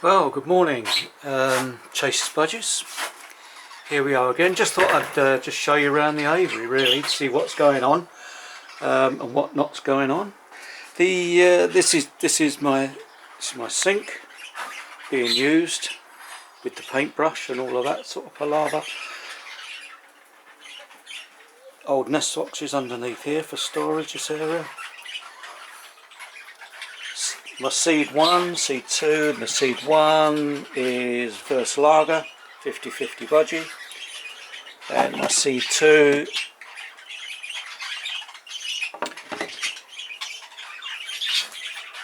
Well, good morning, Chasey's Budgies. Here we are again. Just thought I'd just show you around the aviary, really, to see what's going on and what not's going on. This is my sink being used with the paintbrush and all of that sort of palaver. Old nest boxes underneath here for storage, this area. My seed 1, seed 2, and the seed 1 is first lager, 50-50 budgie, and my seed 2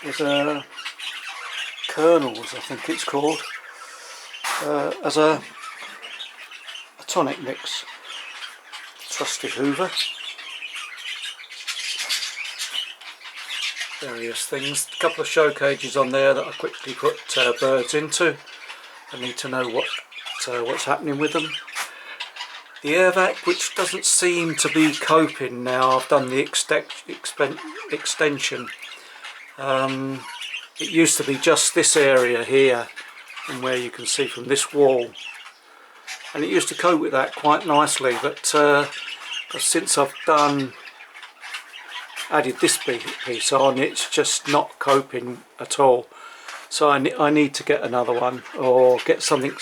is a kernels, I think it's called, as a tonic mix. Trusty Hoover. Various things. A couple of show cages on there that I quickly put birds into. I need to know what's happening with them. The air vac, which doesn't seem to be coping now. I've done the extension. It used to be just this area here, and where you can see from this wall, and it used to cope with that quite nicely. But since I've added this piece on, it's just not coping at all. So I need to get another one, or get something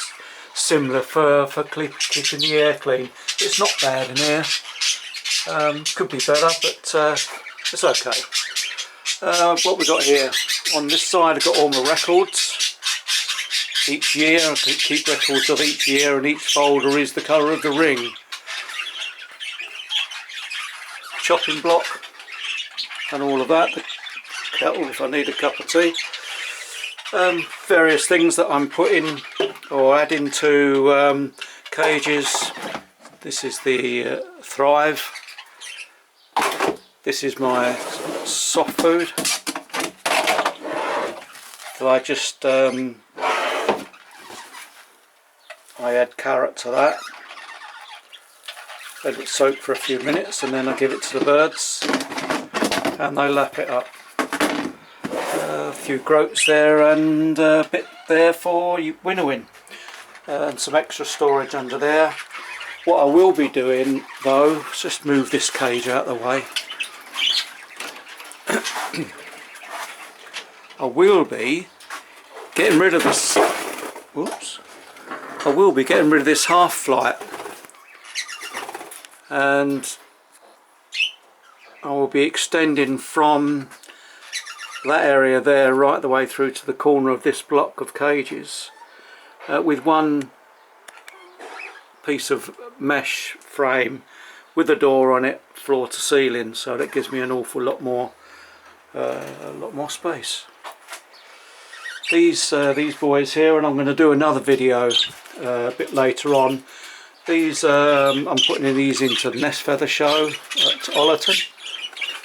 similar for keeping the air clean. It's not bad in here. Could be better, but it's okay. What we got here on this side, I've got all my records. Each year I keep records of each year, and each folder is the colour of the ring. Chopping block and all of that, the kettle if I need a cup of tea. Various things that I'm putting or adding to cages. This is the Thrive. This is my soft food. So I just I add carrot to that, let it soak for a few minutes, and then I give it to the birds and they lap it up. A few groats there and a bit there for winnowing, and some extra storage under there. What I will be doing though, is just move this cage out of the way. I will be getting rid of this. Whoops! I will be getting rid of this half flight, and I will be extending from that area there right the way through to the corner of this block of cages with one piece of mesh frame with a door on it, floor to ceiling, so that gives me an awful lot more space. These boys here, and I'm going to do another video a bit later on. These I'm putting these into the Nest Feather show at Ollerton,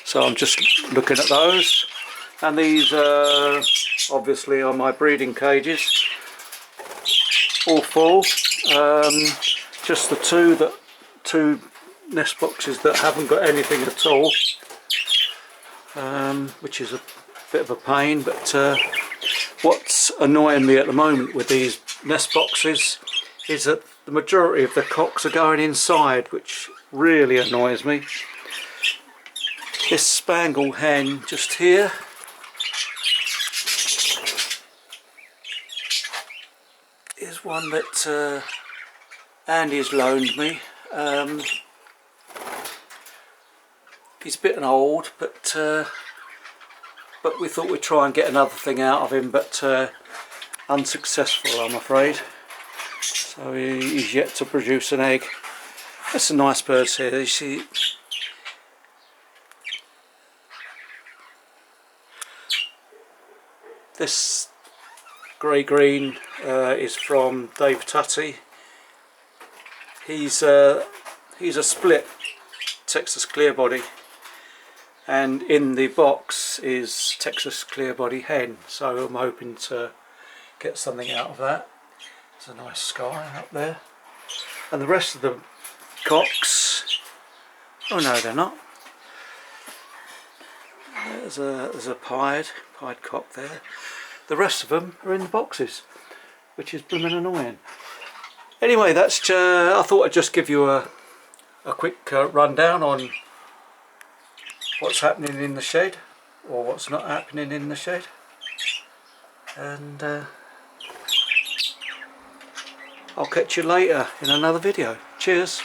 so I'm just looking at those. And these obviously are my breeding cages, all full. Just the two nest boxes that haven't got anything at all, which is a bit of a pain. But what's annoying me at the moment with these nest boxes is that the majority of the cocks are going inside, which really annoys me. This Spangled hen just here is one that Andy's loaned me. He's a bit old, but we thought we'd try and get another thing out of him, but unsuccessful, I'm afraid. So he's yet to produce an egg. There's some nice birds here. You see, this grey-green is from Dave Tutty. He's a split Texas clearbody, and in the box is Texas clearbody hen, so I'm hoping to get something out of that. There's a nice sky up there, and the rest of the cocks, oh no they're not, there's a pied cock there. the rest of them are in the boxes, which is blooming annoying. Anyway, that's I thought I'd just give you a quick rundown on what's happening in the shed, or what's not happening in the shed, and I'll catch you later in another video. Cheers.